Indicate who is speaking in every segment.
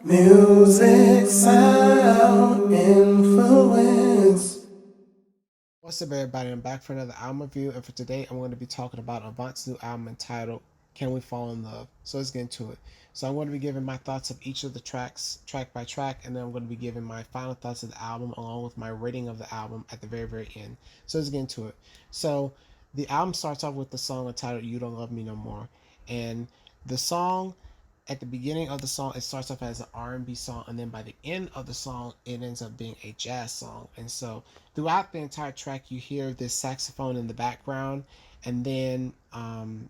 Speaker 1: Music sound influence.
Speaker 2: What's up, everybody? I'm back for another album review, and for today, I'm going to be talking about Avant's new album entitled "Can We Fall in Love." So let's get into it. So I'm going to be giving my thoughts of each of the tracks, track by track, and then I'm going to be giving my final thoughts of the album, along with my rating of the album at the very, very end. So let's get into it. So the album starts off with the song entitled "You Don't Love Me No More," and the song at the beginning of the song, it starts off as an R&B song, and then by the end of the song, it ends up being a jazz song. And so throughout the entire track, you hear this saxophone in the background, and then on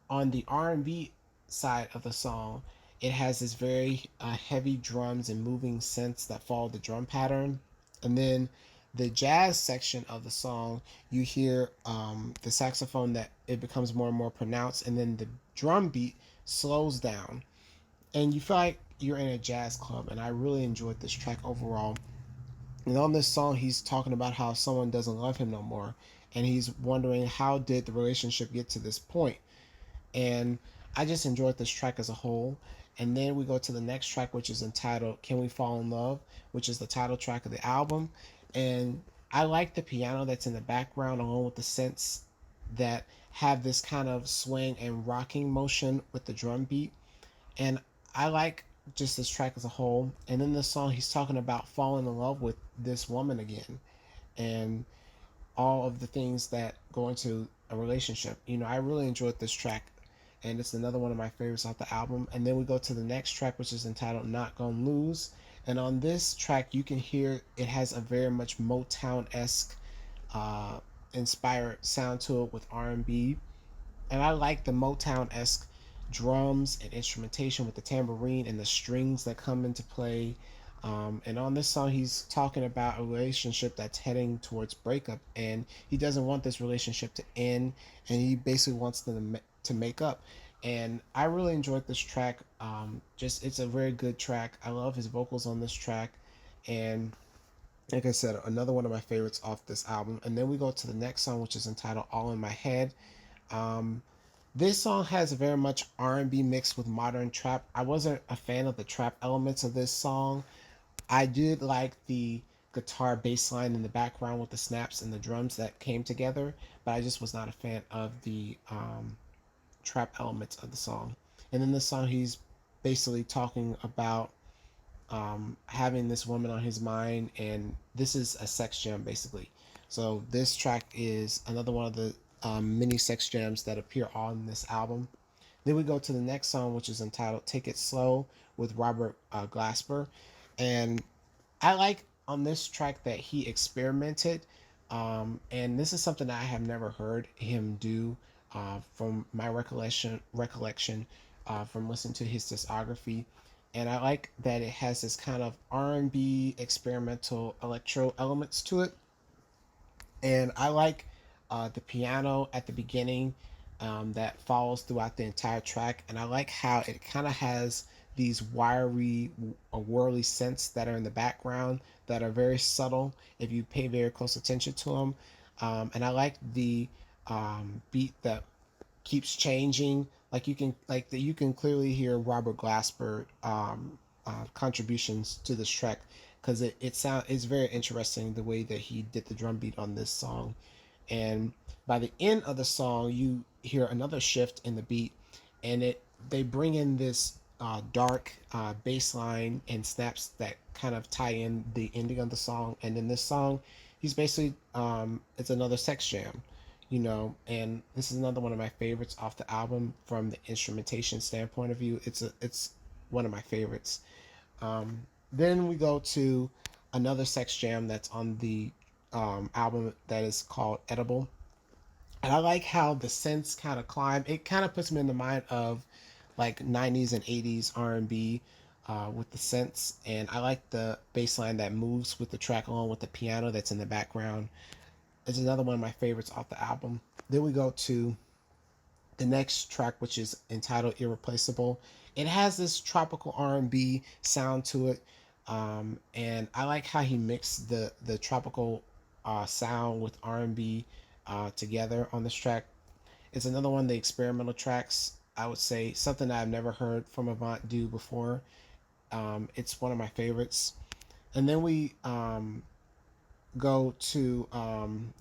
Speaker 2: the R&B side of the song, it has this very heavy drums and moving synths that follow the drum pattern. And then the jazz section of the song, you hear the saxophone that it becomes more and more pronounced, and then the drum beat slows down, and you feel like you're in a jazz club. And I really enjoyed this track overall. And on this song, he's talking about how someone doesn't love him no more, and he's wondering how did the relationship get to this point. And I just enjoyed this track as a whole. And then we go to the next track, which is entitled "Can We Fall in Love," which is the title track of the album. And I like the piano that's in the background, along with the synths that have this kind of swing and rocking motion with the drum beat. And I like just this track as a whole. And in this song, he's talking about falling in love with this woman again, and all of the things that go into a relationship. I really enjoyed this track, and it's another one of my favorites off the album. And then we go to the next track, which is entitled "Not Gonna Lose." And on this track, you can hear it has a very much Motown esque uh, inspired sound to it with R&B, and I like the Motown esque drums and instrumentation with the tambourine and the strings that come into play. And on this song, he's talking about a relationship that's heading towards breakup, and he doesn't want this relationship to end, and he basically wants them to make up. And I really enjoyed this track. Just it's a very good track. I love his vocals on this track, and like I said, another one of my favorites off this album. And then we go to the next song, which is entitled "All in My Head." Um, this song has very much R&B mixed with modern trap. I wasn't a fan of the trap elements of this song. I did like the guitar bass line in the background with the snaps and the drums that came together, but I just was not a fan of the trap elements of the song. And in this song, he's basically talking about having this woman on his mind, and this is a sex jam basically. So this track is another one of the mini sex jams that appear on this album. Then we go to the next song, which is entitled "Take It Slow" with Robert Glasper, and I like on this track that he experimented, and this is something that I have never heard him do from my recollection from listening to his discography. And I like that it has this kind of R&B experimental electro elements to it, and I like the piano at the beginning that follows throughout the entire track, and I like how it kind of has these wiry, whirly synths that are in the background that are very subtle if you pay very close attention to them, and I like the beat that keeps changing. You can clearly hear Robert Glasper contributions to this track, because it's very interesting the way that he did the drum beat on this song. And by the end of the song, you hear another shift in the beat, and they bring in this dark bass line and snaps that kind of tie in the ending of the song. And in this song, he's basically it's another sex jam, and this is another one of my favorites off the album from the instrumentation standpoint of view. It's one of my favorites. Then we go to another sex jam that's on the album that is called "Edible," and I like how the synths kind of climb. It kind of puts me in the mind of like '90s and '80s R&B with the synths, and I like the bass line that moves with the track along with the piano that's in the background. It's another one of my favorites off the album. Then we go to the next track, which is entitled "Irreplaceable." It has this tropical R&B sound to it, and I like how he mixed the tropical sound with R&B together on this track. It's another one of the experimental tracks. I would say something that I've never heard from Avant do before. It's one of my favorites. And then we go to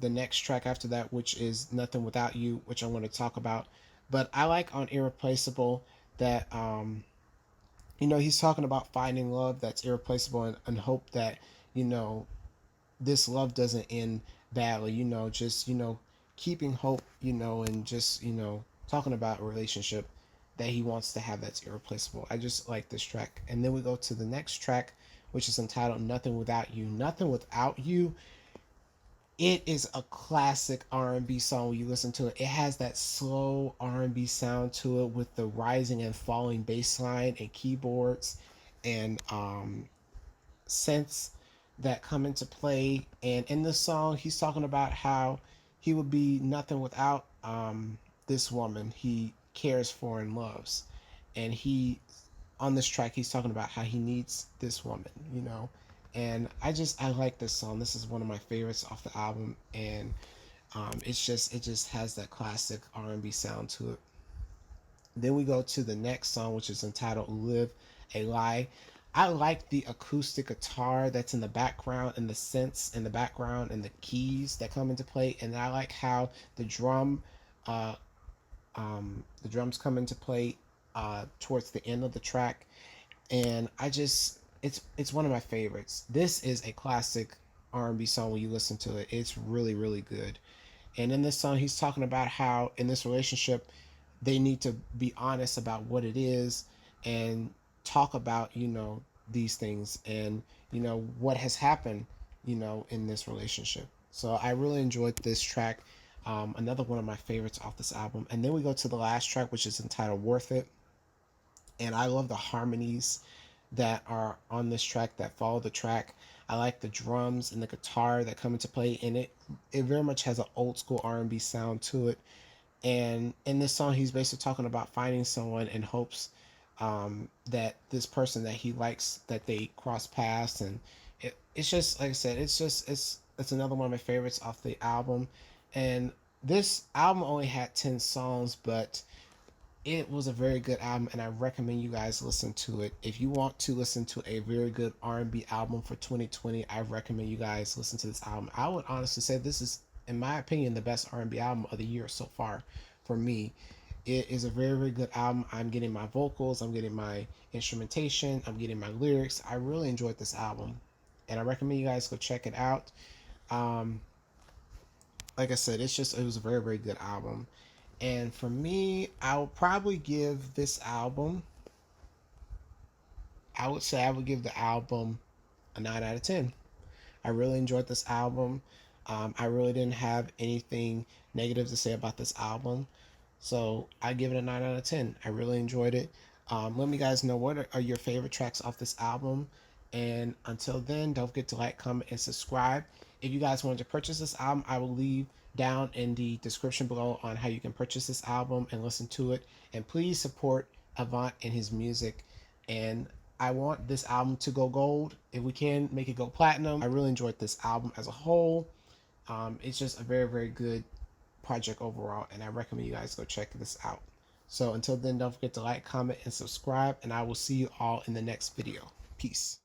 Speaker 2: the next track after that, which is Nothing Without You, which I'm going to talk about. But I like on Irreplaceable that he's talking about finding love that's irreplaceable, and hope that you know this love doesn't end badly. Just keeping hope. And just talking about a relationship that he wants to have that's irreplaceable. I just like this track. And then we go to the next track, which is entitled Nothing Without You. Nothing Without You, it is a classic R&B song when you listen to it. It has that slow R&B sound to it with the rising and falling bass line and keyboards and synths that come into play. And in this song, he's talking about how he would be nothing without this woman he cares for and loves. And he, on this track, he's talking about how he needs this woman. And I like this song. This is one of my favorites off the album, and it just has that classic R&B sound to it. Then we go to the next song, which is entitled Live a Lie. I like the acoustic guitar that's in the background and the synths in the background and the keys that come into play. And I like how uh, the drums come into play towards the end of the track. And it's one of my favorites. This is a classic R&B song when you listen to it. It's really, really good. And in this song, he's talking about how in this relationship, they need to be honest about what it is and talk about, these things and, what has happened, in this relationship. So I really enjoyed this track. Another one of my favorites off this album. And then we go to the last track, which is entitled Worth It. And I love the harmonies that are on this track that follow the track. I like the drums and the guitar that come into play, and it very much has an old school R&B sound to it. And in this song, he's basically talking about finding someone in hopes that this person that he likes, that they cross paths. And it's just like I said, it's another one of my favorites off the album. And this album only had 10 songs, but it was a very good album, and I recommend you guys listen to it. If you want to listen to a very good R&B album for 2020, I recommend you guys listen to this album. I would honestly say this is, in my opinion, the best R&B album of the year so far for me. It is a very, very good album. I'm getting my vocals, I'm getting my instrumentation, I'm getting my lyrics. I really enjoyed this album, and I recommend you guys go check it out. Um, like I said, it was a very, very good album. And for me, I would probably give this album, I would say I would give the album a 9 out of 10. I really enjoyed this album. I really didn't have anything negative to say about this album. So I give it a 9 out of 10. I really enjoyed it. Let me guys know what are your favorite tracks off this album. And until then, don't forget to like, comment, and subscribe. If you guys wanted to purchase this album, I will leave down in the description below on how you can purchase this album and listen to it. And please support Avant and his music. And I want this album to go gold. If we can make it go platinum. I really enjoyed this album as a whole. It's just a very, very good project overall, and I recommend you guys go check this out. So until then, don't forget to like, comment, and subscribe, and I will see you all in the next video. Peace.